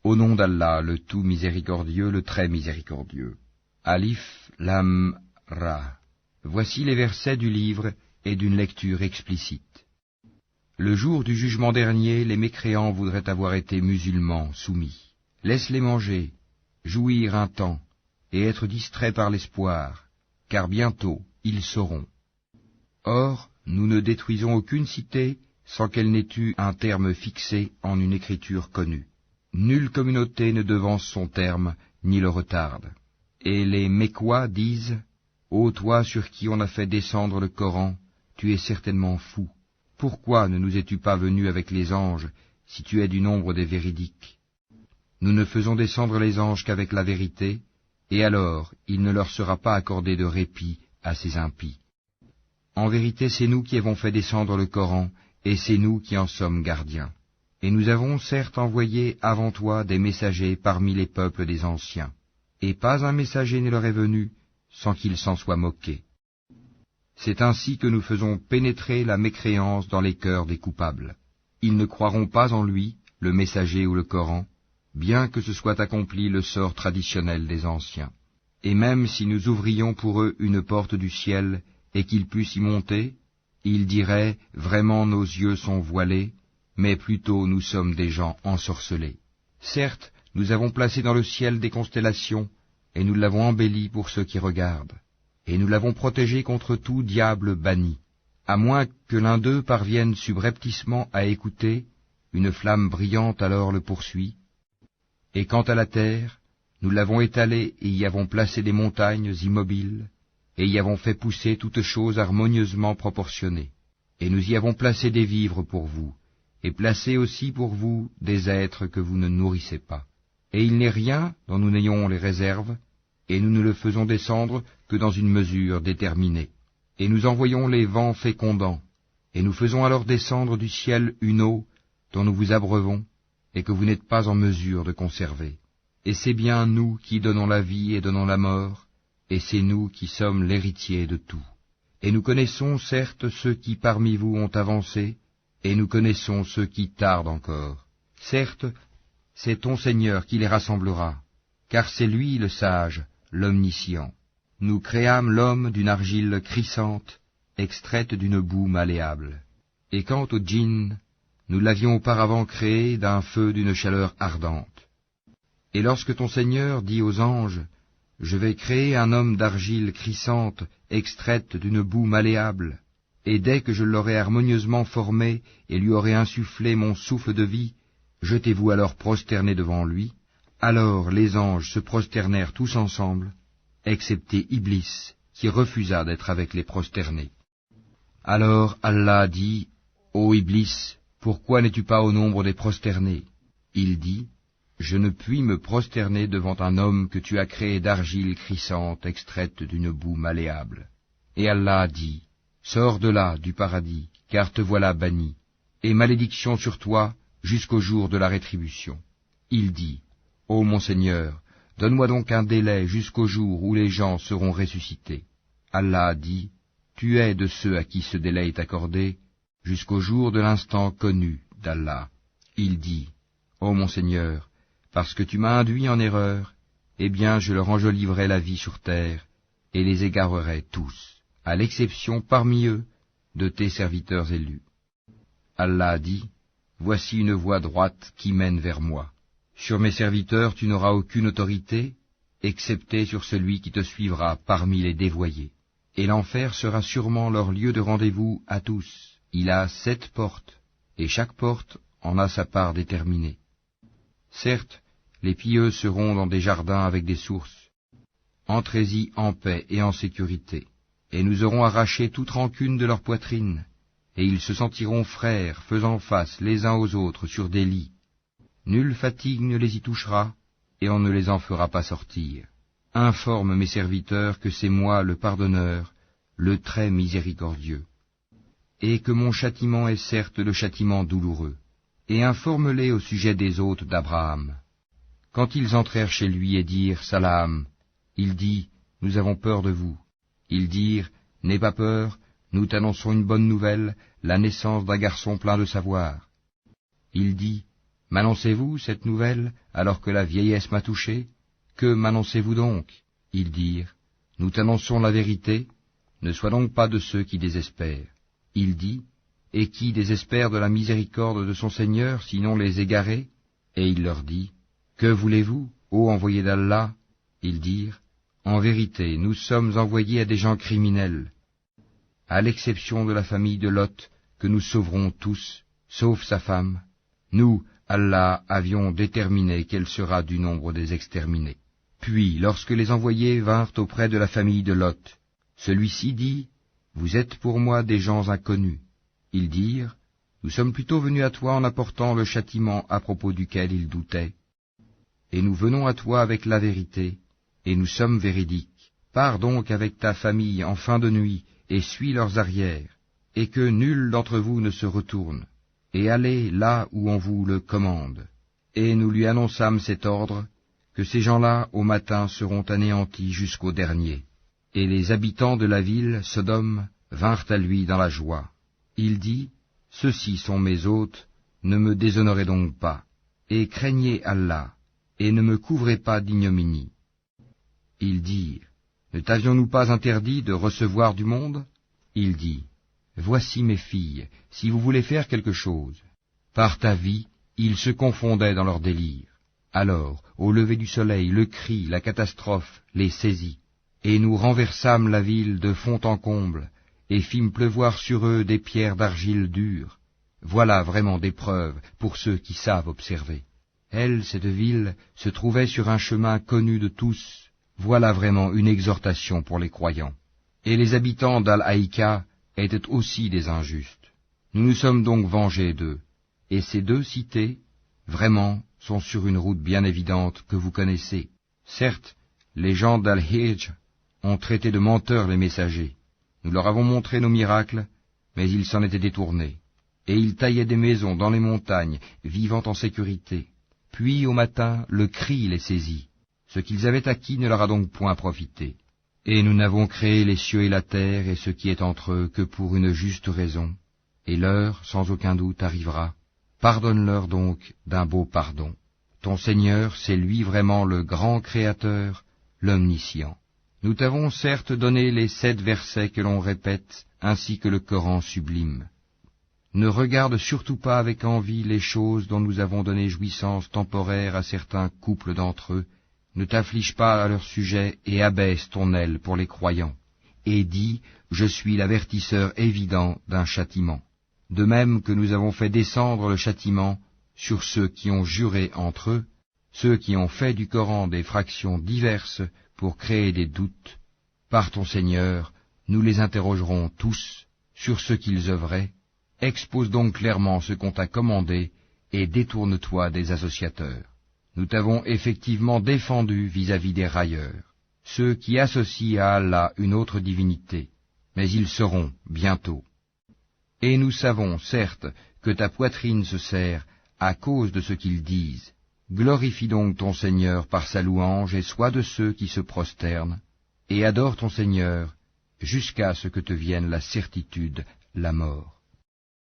Au nom d'Allah, le tout miséricordieux, le très miséricordieux. Alif, Lam, Ra. Voici les versets du livre et d'une lecture explicite. Le jour du jugement dernier, les mécréants voudraient avoir été musulmans, soumis. Laisse-les manger, jouir un temps, et être distraits par l'espoir, car bientôt ils sauront. Or, nous ne détruisons aucune cité sans qu'elle n'ait eu un terme fixé en une écriture connue. Nulle communauté ne devance son terme, ni le retarde. Et les Mécois disent, « Ô toi sur qui on a fait descendre le Coran, tu es certainement fou. Pourquoi ne nous es-tu pas venu avec les anges, si tu es du nombre des véridiques? Nous ne faisons descendre les anges qu'avec la vérité, et alors il ne leur sera pas accordé de répit à ces impies. En vérité, c'est nous qui avons fait descendre le Coran, et c'est nous qui en sommes gardiens. Et nous avons certes envoyé avant toi des messagers parmi les peuples des anciens, et pas un messager ne leur est venu sans qu'ils s'en soient moqués. C'est ainsi que nous faisons pénétrer la mécréance dans les cœurs des coupables. Ils ne croiront pas en lui, le messager ou le Coran, bien que ce soit accompli le sort traditionnel des anciens. Et même si nous ouvrions pour eux une porte du ciel, et qu'ils puissent y monter, ils diraient, vraiment nos yeux sont voilés, mais plutôt nous sommes des gens ensorcelés. Certes, nous avons placé dans le ciel des constellations, et nous l'avons embelli pour ceux qui regardent, et nous l'avons protégé contre tout diable banni, à moins que l'un d'eux parvienne subrepticement à écouter, une flamme brillante alors le poursuit. Et quant à la terre, nous l'avons étalée et y avons placé des montagnes immobiles, et y avons fait pousser toutes choses harmonieusement proportionnées. Et nous y avons placé des vivres pour vous, et placé aussi pour vous des êtres que vous ne nourrissez pas. Et il n'est rien dont nous n'ayons les réserves, et nous ne le faisons descendre que dans une mesure déterminée. Et nous envoyons les vents fécondants, et nous faisons alors descendre du ciel une eau dont nous vous abreuvons, et que vous n'êtes pas en mesure de conserver. Et c'est bien nous qui donnons la vie et donnons la mort, et c'est nous qui sommes l'héritier de tout. Et nous connaissons certes ceux qui parmi vous ont avancé, et nous connaissons ceux qui tardent encore. Certes, c'est ton Seigneur qui les rassemblera, car c'est lui le sage, l'omniscient. Nous créâmes l'homme d'une argile crissante, extraite d'une boue malléable. Et quant au djinn, nous l'avions auparavant créé d'un feu d'une chaleur ardente. Et lorsque ton Seigneur dit aux anges, « Je vais créer un homme d'argile crissante, extraite d'une boue malléable, et dès que je l'aurai harmonieusement formé et lui aurai insufflé mon souffle de vie, jetez-vous alors prosterné devant lui. » Alors les anges se prosternèrent tous ensemble, excepté Iblis, qui refusa d'être avec les prosternés. Alors Allah dit, « Ô Iblis, pourquoi n'es-tu pas au nombre des prosternés ?» Il dit, « Je ne puis me prosterner devant un homme que tu as créé d'argile crissante extraite d'une boue malléable. » Et Allah dit, « Sors de là, du paradis, car te voilà banni, et malédiction sur toi jusqu'au jour de la rétribution. » Il dit, « Ô mon Seigneur, donne-moi donc un délai jusqu'au jour où les gens seront ressuscités. » Allah dit, « Tu es de ceux à qui ce délai est accordé, jusqu'au jour de l'instant connu d'Allah. » Il dit, « Ô mon Seigneur, parce que tu m'as induit en erreur, eh bien je leur enjoliverai la vie sur terre, et les égarerai tous, à l'exception parmi eux de tes serviteurs élus. » Allah dit, « Voici une voie droite qui mène vers moi. Sur mes serviteurs tu n'auras aucune autorité, excepté sur celui qui te suivra parmi les dévoyés. Et l'enfer sera sûrement leur lieu de rendez-vous à tous. Il a 7 portes, et chaque porte en a sa part déterminée. Certes, les pieux seront dans des jardins avec des sources. Entrez-y en paix et en sécurité, et nous aurons arraché toute rancune de leur poitrine, et ils se sentiront frères, faisant face les uns aux autres sur des lits. Nulle fatigue ne les y touchera, et on ne les en fera pas sortir. Informe mes serviteurs que c'est moi le pardonneur, le très miséricordieux, et que mon châtiment est certes le châtiment douloureux. Et informe-les au sujet des hôtes d'Abraham. Quand ils entrèrent chez lui et dirent « Salam », il dit « Nous avons peur de vous ». Ils dirent « N'aie pas peur, nous t'annonçons une bonne nouvelle, la naissance d'un garçon plein de savoir. » Il dit « M'annoncez-vous cette nouvelle, alors que la vieillesse m'a touché? Que m'annoncez-vous donc? Ils dirent, Nous t'annonçons la vérité, ne sois donc pas de ceux qui désespèrent. Il dit, Et qui désespère de la miséricorde de son Seigneur, sinon les égarés? Et il leur dit, Que voulez-vous, ô envoyés d'Allah? Ils dirent, En vérité, nous sommes envoyés à des gens criminels, à l'exception de la famille de Lot, que nous sauverons tous, sauf sa femme. Nous, Allah, avions déterminé qu'elle sera du nombre des exterminés. Puis, lorsque les envoyés vinrent auprès de la famille de Lot, celui-ci dit, Vous êtes pour moi des gens inconnus. Ils dirent, Nous sommes plutôt venus à toi en apportant le châtiment à propos duquel ils doutaient. Et nous venons à toi avec la vérité, et nous sommes véridiques. Pars donc avec ta famille en fin de nuit, et suis leurs arrières, et que nul d'entre vous ne se retourne, et allez là où on vous le commande. Et nous lui annonçâmes cet ordre, que ces gens-là, au matin, seront anéantis jusqu'au dernier. Et les habitants de la ville, Sodome, vinrent à lui dans la joie. Il dit, Ceux-ci sont mes hôtes, ne me déshonorez donc pas, et craignez Allah, et ne me couvrez pas d'ignominie. Ils dirent, Ne t'avions-nous pas interdit de recevoir du monde? Il dit, Voici mes filles, si vous voulez faire quelque chose. Par ta vie, ils se confondaient dans leur délire. Alors, au lever du soleil, le cri, la catastrophe, les saisit. Et nous renversâmes la ville de fond en comble, et fîmes pleuvoir sur eux des pierres d'argile dure. Voilà vraiment des preuves pour ceux qui savent observer. Elle, cette ville, se trouvait sur un chemin connu de tous. Voilà vraiment une exhortation pour les croyants. Et les habitants d'Al-Haïka étaient aussi des injustes. Nous nous sommes donc vengés d'eux. Et ces deux cités, vraiment, sont sur une route bien évidente que vous connaissez. Certes, les gens d'Al-Hijr ont traité de menteurs les messagers. Nous leur avons montré nos miracles, mais ils s'en étaient détournés. Et ils taillaient des maisons dans les montagnes, vivant en sécurité. Puis, au matin, le cri les saisit. Ce qu'ils avaient acquis ne leur a donc point profité. Et nous n'avons créé les cieux et la terre et ce qui est entre eux que pour une juste raison. Et l'heure, sans aucun doute, arrivera. Pardonne-leur donc d'un beau pardon. Ton Seigneur, c'est lui vraiment le grand Créateur, l'Omniscient. Nous t'avons certes donné les 7 versets que l'on répète, ainsi que le Coran sublime. Ne regarde surtout pas avec envie les choses dont nous avons donné jouissance temporaire à certains couples d'entre eux. Ne t'afflige pas à leur sujet et abaisse ton aile pour les croyants. Et dis, je suis l'avertisseur évident d'un châtiment. De même que nous avons fait descendre le châtiment sur ceux qui ont juré entre eux, ceux qui ont fait du Coran des fractions diverses pour créer des doutes. Par ton Seigneur, nous les interrogerons tous sur ce qu'ils œuvraient. Expose donc clairement ce qu'on t'a commandé et détourne-toi des associateurs. Nous t'avons effectivement défendu vis-à-vis des railleurs, ceux qui associent à Allah une autre divinité, mais ils seront bientôt. Et nous savons, certes, que ta poitrine se serre à cause de ce qu'ils disent. Glorifie donc ton Seigneur par sa louange et sois de ceux qui se prosternent, et adore ton Seigneur jusqu'à ce que te vienne la certitude, la mort.